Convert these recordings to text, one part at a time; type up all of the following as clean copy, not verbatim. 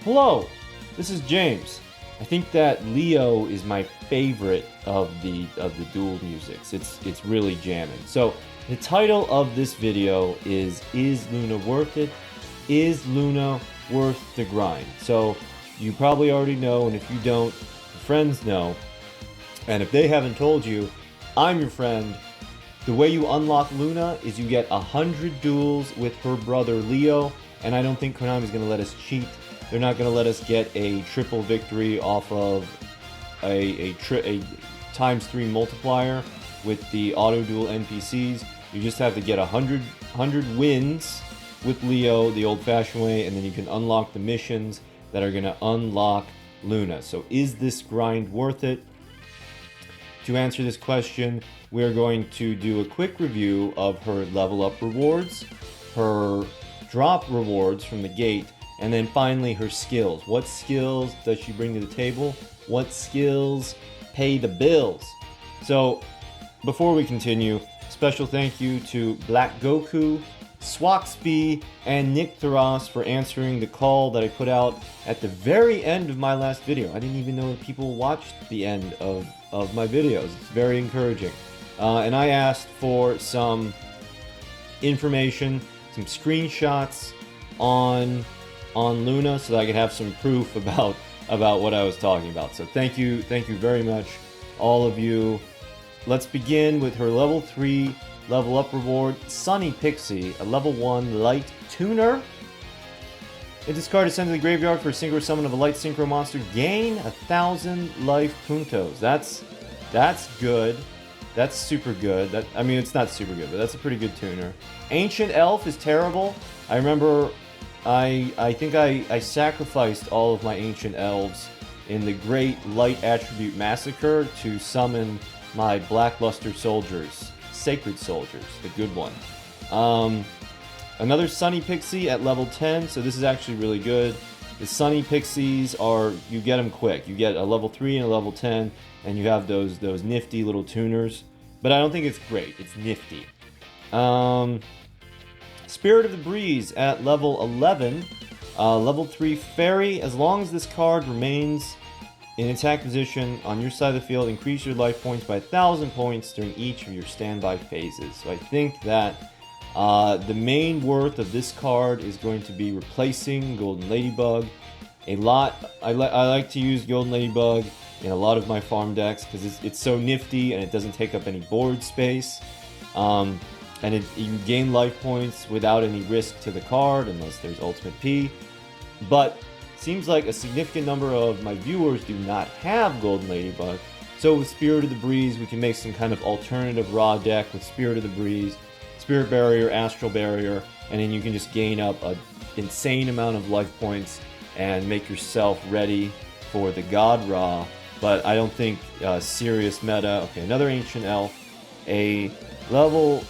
Hello, this is James. I think that Leo is my favorite of the Duel musics. It's really jamming. So the title of this video is Luna worth it? Is Luna worth the grind? So you probably already know, and if you don't, your friends know. And if they haven't told you, I'm your friend. The way you unlock Luna is you get 100 duels with her brother Leo, and I don't think Konami's going to let us cheat. They're not going to let us get a triple victory off of a ×3 multiplier with the auto duel NPCs. You just have to get 100 wins with Leo the old-fashioned way, and then you can unlock the missions that are going to unlock Luna. So is this grind worth it? To answer this question, we're going to do a quick review of her level up rewards, her drop rewards from the gate, and then finally her skills. What skills does she bring to the table? What skills pay the bills? So before we continue, special thank you to Black Goku, Swaxby, and Nick Theros for answering the call that I put out at the very end of my last video. I didn't even know that people watched the end of my videos. It's very encouraging. And I asked for some information, some screenshots on Luna so that I could have some proof about what I was talking about. So thank you very much, all of you. Let's begin with her level 3 level up reward, Sunny Pixie, a level 1 light tuner. If this card is sent to the graveyard for a synchro summon of a light synchro monster, gain 1,000 life puntos. That's good. That's super good. I mean, it's not super good, but that's a pretty good tuner. Ancient Elf is terrible. I remember I think I sacrificed all of my Ancient Elves in the Great Light Attribute Massacre to summon my Blackluster Soldiers. Sacred Soldiers, the good one. Another Sunny Pixie at level 10, so this is actually really good. The Sunny Pixies are, you get them quick. You get a level 3 and a level 10, and you have those nifty little tuners. But I don't think it's great, it's nifty. Spirit of the Breeze at level 11. Level 3 Fairy, as long as this card remains in attack position on your side of the field, increase your life points by 1,000 points during each of your standby phases. So I think that the main worth of this card is going to be replacing Golden Ladybug. I like to use Golden Ladybug in a lot of my farm decks because it's so nifty and it doesn't take up any board space. And you gain life points without any risk to the card unless there's Ultimate P. But seems like a significant number of my viewers do not have Golden Ladybug. So with Spirit of the Breeze, we can make some kind of alternative raw deck with Spirit of the Breeze, Spirit Barrier, Astral Barrier, and then you can just gain up an insane amount of life points and make yourself ready for the God Ra. But I don't think serious meta. Okay, another Ancient Elf, a level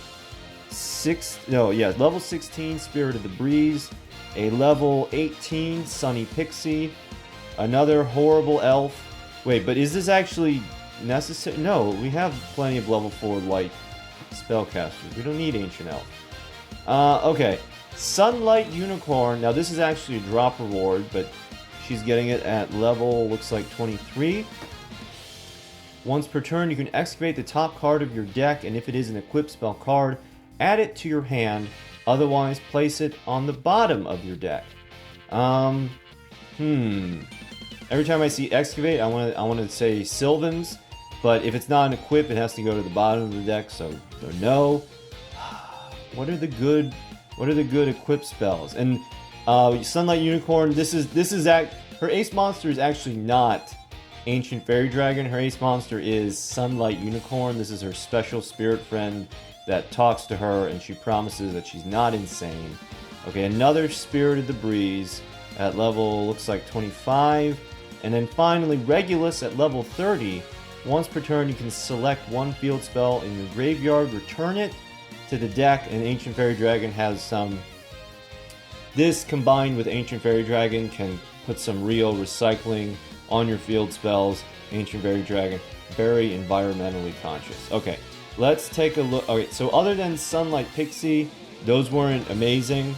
16 Spirit of the Breeze, a level 18 Sunny Pixie, another horrible elf. Wait, but is this actually necessary? No, we have plenty of level 4 light spellcasters. We don't need Ancient Elf. Okay, Sunlight Unicorn. Now this is actually a drop reward, but she's getting it at level, looks like 23. Once per turn, you can excavate the top card of your deck, and if it is an equipped spell card, add it to your hand. Otherwise, place it on the bottom of your deck. Every time I see excavate, I want to say Sylvans, but if it's not an equip, it has to go to the bottom of the deck. So no. What are the good equip spells? And Sunlight Unicorn. Her ace monster is actually not Ancient Fairy Dragon. Her ace monster is Sunlight Unicorn. This is her special spirit friend that talks to her, and she promises that she's not insane. Okay, another Spirit of the Breeze at level, looks like 25. And then finally, Regulus at level 30. Once per turn, you can select one field spell in your graveyard, return it to the deck, and Ancient Fairy Dragon has some... This, combined with Ancient Fairy Dragon, can put some real recycling on your field spells. Ancient Fairy Dragon, very environmentally conscious. Okay. Let's take a look. Okay, so other than Sunlight Pixie, those weren't amazing.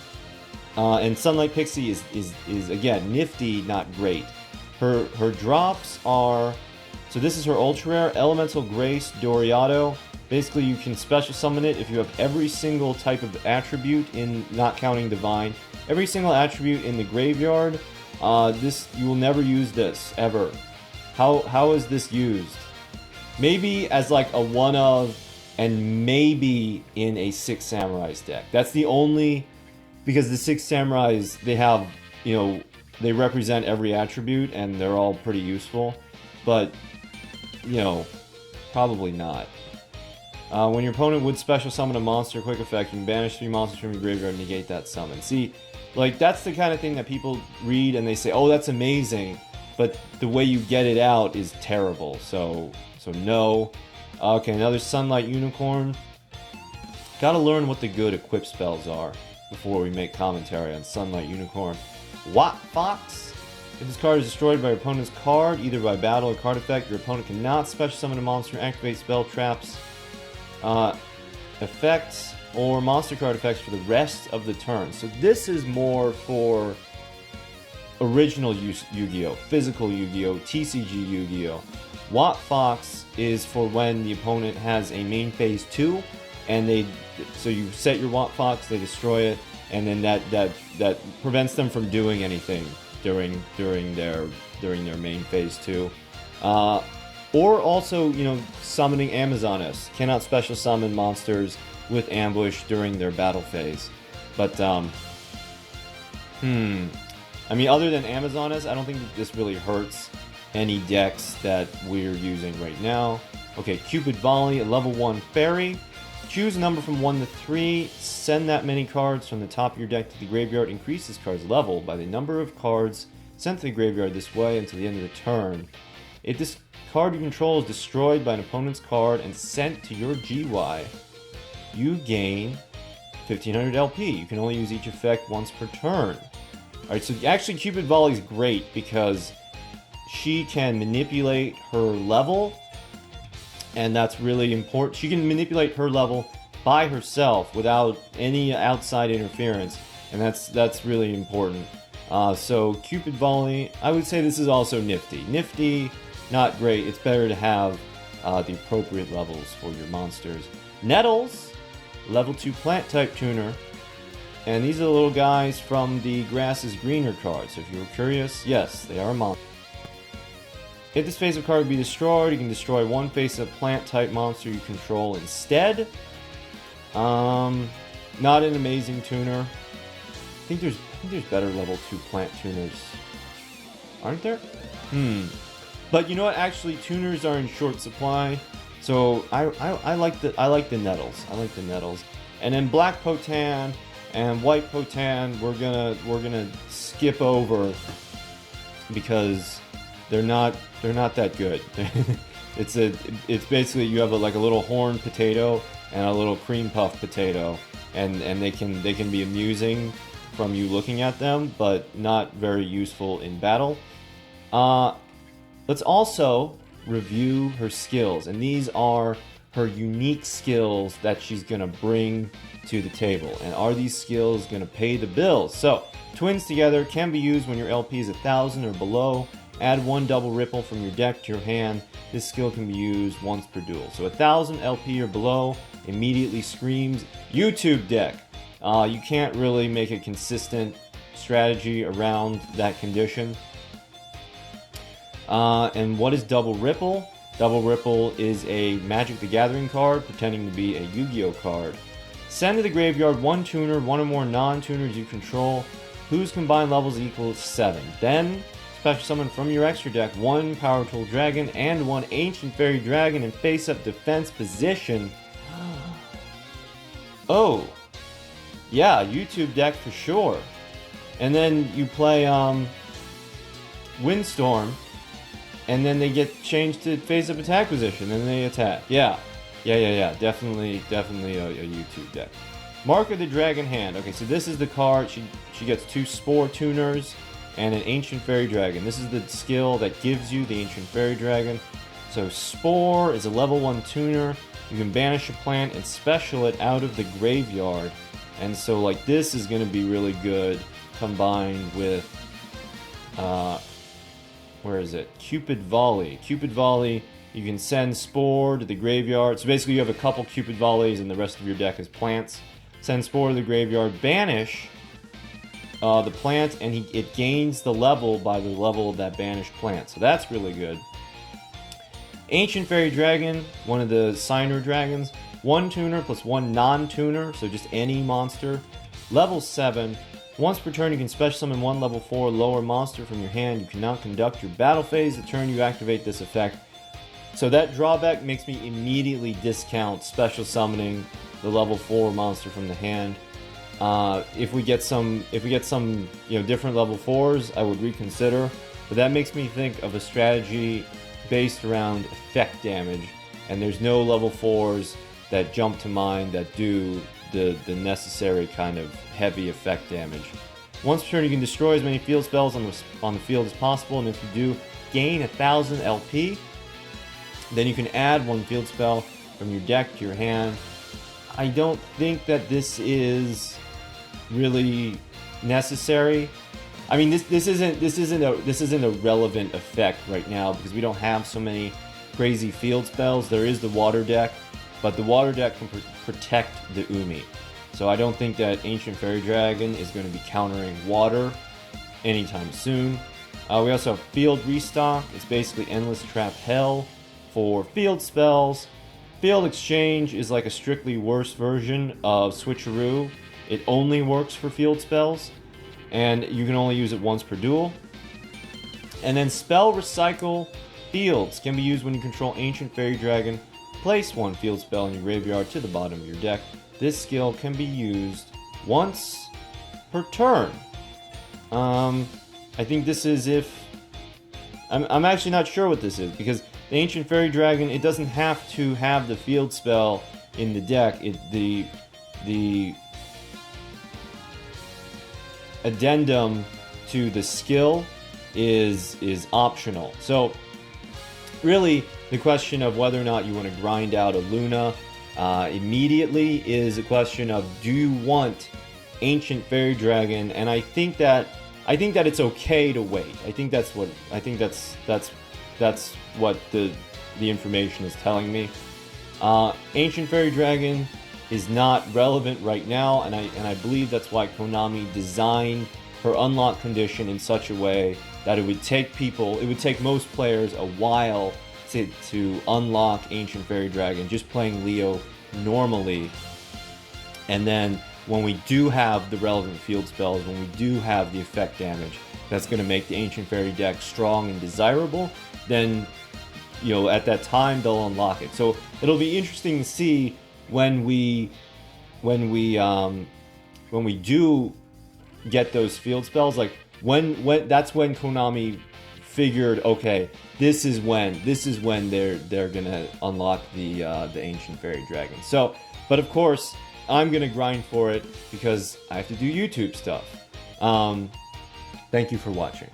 And Sunlight Pixie is again nifty, not great. Her drops are, so this is her ultra rare Elemental Grace Doriado. Basically, you can special summon it if you have every single type of attribute in, not counting divine, every single attribute in the graveyard. This, you will never use this ever. How is this used? Maybe as like a one of, and maybe in a Six Samurais deck. That's the only, because the Six Samurais, they have, you know, they represent every attribute and they're all pretty useful, but you know, probably not. When your opponent would special summon a monster, quick effect, you can banish 3 monsters from your graveyard and negate that summon. See, like, that's the kind of thing that people read and they say, oh, that's amazing, but the way you get it out is terrible, so no. Okay, another Sunlight Unicorn. Gotta learn what the good equip spells are before we make commentary on Sunlight Unicorn. Watt Fox. If this card is destroyed by your opponent's card, either by battle or card effect, your opponent cannot special summon a monster, activate spell traps, effects, or monster card effects for the rest of the turn. So this is more for original Yu-Gi-Oh!, physical Yu-Gi-Oh!, TCG Yu-Gi-Oh! Watt Fox is for when the opponent has a main phase 2, and so you set your Watt Fox, they destroy it, and then that prevents them from doing anything during their main phase 2. Or also, you know, summoning Amazoness. Cannot special summon monsters with ambush during their battle phase. But I mean, other than Amazoness, I don't think that this really hurts any decks that we're using right now. Okay, Cupid Volley, a level 1 fairy. Choose a number from 1 to 3. Send that many cards from the top of your deck to the graveyard. Increase this card's level by the number of cards sent to the graveyard this way until the end of the turn. If this card you control is destroyed by an opponent's card and sent to your GY, you gain 1500 LP. You can only use each effect once per turn. Alright, so actually Cupid Volley is great because she can manipulate her level, and that's really important. She can manipulate her level by herself without any outside interference, and that's really important. So Cupid Volley, I would say this is also nifty. Nifty, not great. It's better to have the appropriate levels for your monsters. Nettles, level 2 plant type tuner. And these are the little guys from the Grass is Greener card. So if you were curious, yes, they are a monster. If this face-up card would be destroyed, you can destroy one face-up plant type monster you control instead. Not an amazing tuner. I think there's better level 2 plant tuners. Aren't there? But you know what? Actually, tuners are in short supply. So I like the nettles. I like the nettles. And then Black Potan and White Potan we're gonna skip over because they're not that good. It's basically you have like a little horned potato and a little cream puff potato, and they can be amusing from you looking at them, but not very useful in battle. Let's also review her skills, and these are her unique skills that she's gonna bring to the table. And are these skills gonna pay the bills? So, Twins Together can be used when your LP is 1,000 or below. Add 1 double ripple from your deck to your hand. This skill can be used once per duel. So 1,000 LP or below immediately screams YouTube deck. You can't really make a consistent strategy around that condition. And what is Double Ripple? Double Ripple is a Magic the Gathering card pretending to be a Yu-Gi-Oh card. Send to the graveyard 1 tuner, 1 or more non-tuners you control, whose combined levels equal 7. Then, special summon from your extra deck 1 Power Tool Dragon and 1 Ancient Fairy Dragon in face-up defense position. Oh, yeah, YouTube deck for sure. And then you play Windstorm, and then they get changed to face-up attack position, and they attack. Yeah. Definitely a YouTube deck. Mark of the Dragon Hand. Okay, so this is the card. She gets 2 Spore Tuners and an Ancient Fairy Dragon. This is the skill that gives you the Ancient Fairy Dragon. So Spore is a level 1 tuner. You can banish a plant and special it out of the graveyard. And so like this is going to be really good combined with, where is it? Cupid Volley. Cupid Volley, you can send Spore to the graveyard. So basically you have a couple Cupid Volleys and the rest of your deck is plants. Send Spore to the graveyard, banish the plant, and it gains the level by the level of that banished plant. So that's really good. Ancient Fairy Dragon, one of the Signer Dragons. 1 tuner plus 1 non-tuner, so just any monster. Level 7. Once per turn, you can special summon 1 level 4 lower monster from your hand. You cannot conduct your battle phase the turn you activate this effect. So that drawback makes me immediately discount special summoning the level 4 monster from the hand. If we get some different level 4s, I would reconsider. But that makes me think of a strategy based around effect damage, and there's no level 4s that jump to mind that do the necessary kind of heavy effect damage. Once per turn, you can destroy as many field spells on the field as possible, and if you do, gain 1000 LP. Then you can add 1 field spell from your deck to your hand. I don't think that this is really necessary. I mean, this isn't a relevant effect right now because we don't have so many crazy field spells. There is the water deck, but the water deck can protect the Umi. So I don't think that Ancient Fairy Dragon is going to be countering water anytime soon. We also have Field Restock. It's basically Endless Trap Hell for field spells. Field Exchange is like a strictly worse version of Switcheroo. It only works for field spells, and you can only use it once per duel. And then Spell Recycle Fields can be used when you control Ancient Fairy Dragon. Place 1 field spell in your graveyard to the bottom of your deck. This skill can be used once per turn. I think this is if... I'm actually not sure what this is, because the Ancient Fairy Dragon, it doesn't have to have the field spell in the deck. The addendum to the skill is optional. So really, the question of whether or not you want to grind out a Luna immediately is a question of, do you want Ancient Fairy Dragon? And I think that it's okay to wait. I think that's what the information is telling me. Ancient Fairy Dragon is not relevant right now, and I believe that's why Konami designed her unlock condition in such a way that it would take most players a while to unlock Ancient Fairy Dragon, just playing Leo normally. And then when we do have the relevant field spells, when we do have the effect damage that's going to make the Ancient Fairy deck strong and desirable, then at that time they'll unlock it. So it'll be interesting to see when we do get those field spells, like when that's when Konami figured, okay, this is when they're gonna unlock the Ancient Fairy Dragon. So, but of course, I'm gonna grind for it because I have to do YouTube stuff. Thank you for watching.